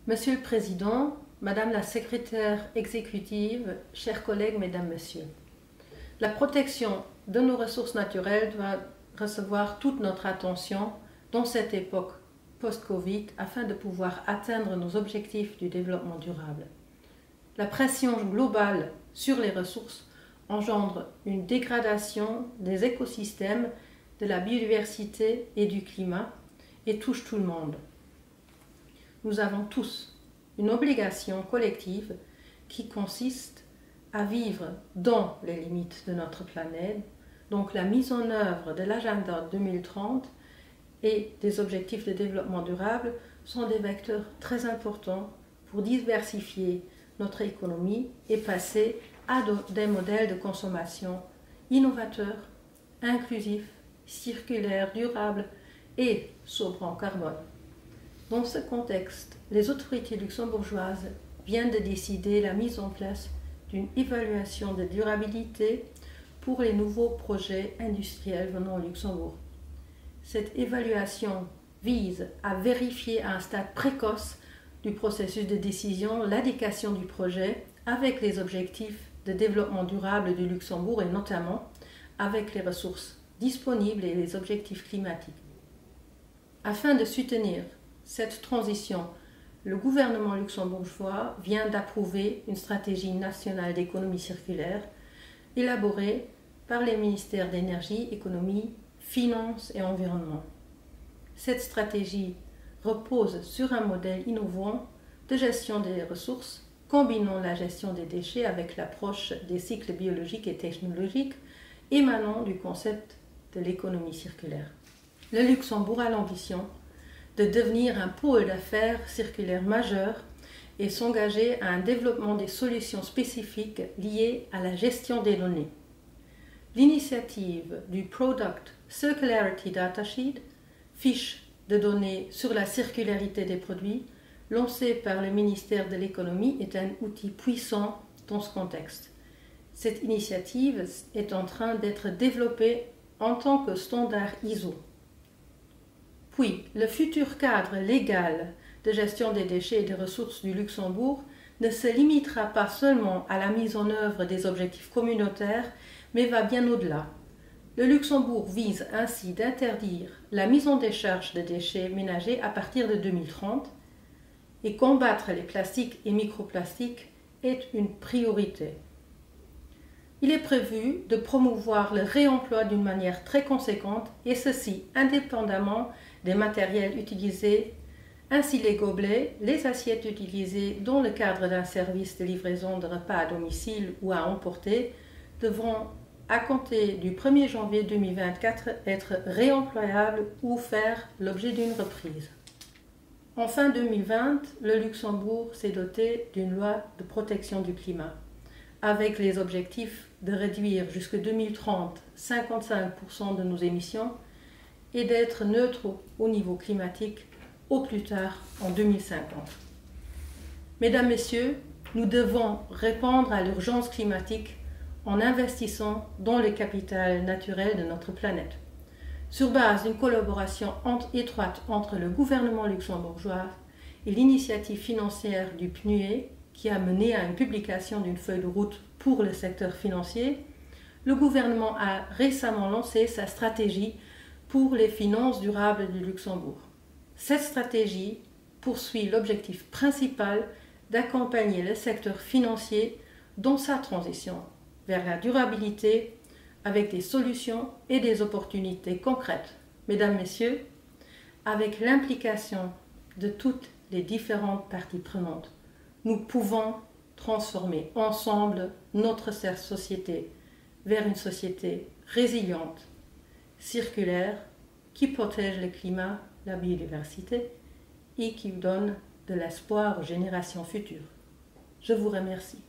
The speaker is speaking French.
Monsieur le Président, Madame la Secrétaire exécutive, chers collègues, Mesdames, Messieurs, la protection de nos ressources naturelles doit recevoir toute notre attention dans cette époque post-Covid afin de pouvoir atteindre nos objectifs du développement durable. La pression globale sur les ressources engendre une dégradation des écosystèmes, de la biodiversité et du climat et touche tout le monde. Nous avons tous une obligation collective qui consiste à vivre dans les limites de notre planète, donc la mise en œuvre de l'agenda 2030 et des objectifs de développement durable sont des vecteurs très importants pour diversifier notre économie et passer à des modèles de consommation innovateurs, inclusifs, circulaires, durables et sobres en carbone. Dans ce contexte, les autorités luxembourgeoises viennent de décider la mise en place d'une évaluation de durabilité pour les nouveaux projets industriels venant au Luxembourg. Cette évaluation vise à vérifier à un stade précoce du processus de décision l'adéquation du projet avec les objectifs de développement durable du Luxembourg et notamment avec les ressources disponibles et les objectifs climatiques. Afin de soutenir cette transition, le gouvernement luxembourgeois vient d'approuver une stratégie nationale d'économie circulaire élaborée par les ministères d'énergie, économie, finances et environnement. Cette stratégie repose sur un modèle innovant de gestion des ressources, combinant la gestion des déchets avec l'approche des cycles biologiques et technologiques émanant du concept de l'économie circulaire. Le Luxembourg a l'ambition de devenir un pôle d'affaires circulaire majeur et s'engager à un développement des solutions spécifiques liées à la gestion des données. L'initiative du Product Circularity Datasheet, fiche de données sur la circularité des produits, lancée par le ministère de l'économie, est un outil puissant dans ce contexte. Cette initiative est en train d'être développée en tant que standard ISO. Puis, le futur cadre légal de gestion des déchets et des ressources du Luxembourg ne se limitera pas seulement à la mise en œuvre des objectifs communautaires, mais va bien au-delà. Le Luxembourg vise ainsi d'interdire la mise en décharge de déchets ménagers à partir de 2030 et combattre les plastiques et microplastiques est une priorité. Il est prévu de promouvoir le réemploi d'une manière très conséquente et ceci indépendamment des matériels utilisés, ainsi les gobelets, les assiettes utilisées dans le cadre d'un service de livraison de repas à domicile ou à emporter devront à compter du 1er janvier 2024 être réemployables ou faire l'objet d'une reprise. En fin 2020, le Luxembourg s'est doté d'une loi de protection du climat, avec les objectifs de réduire jusqu'en 2030 55% de nos émissions et d'être neutre au niveau climatique au plus tard en 2050. Mesdames, Messieurs, nous devons répondre à l'urgence climatique en investissant dans le capital naturel de notre planète. Sur base d'une collaboration étroite entre le gouvernement luxembourgeois et l'initiative financière du PNUE, qui a mené à une publication d'une feuille de route pour le secteur financier, le gouvernement a récemment lancé sa stratégie pour les finances durables du Luxembourg. Cette stratégie poursuit l'objectif principal d'accompagner le secteur financier dans sa transition vers la durabilité avec des solutions et des opportunités concrètes. Mesdames, Messieurs, avec l'implication de toutes les différentes parties prenantes, nous pouvons transformer ensemble notre société vers une société résiliente, circulaire, qui protège le climat, la biodiversité et qui donne de l'espoir aux générations futures. Je vous remercie.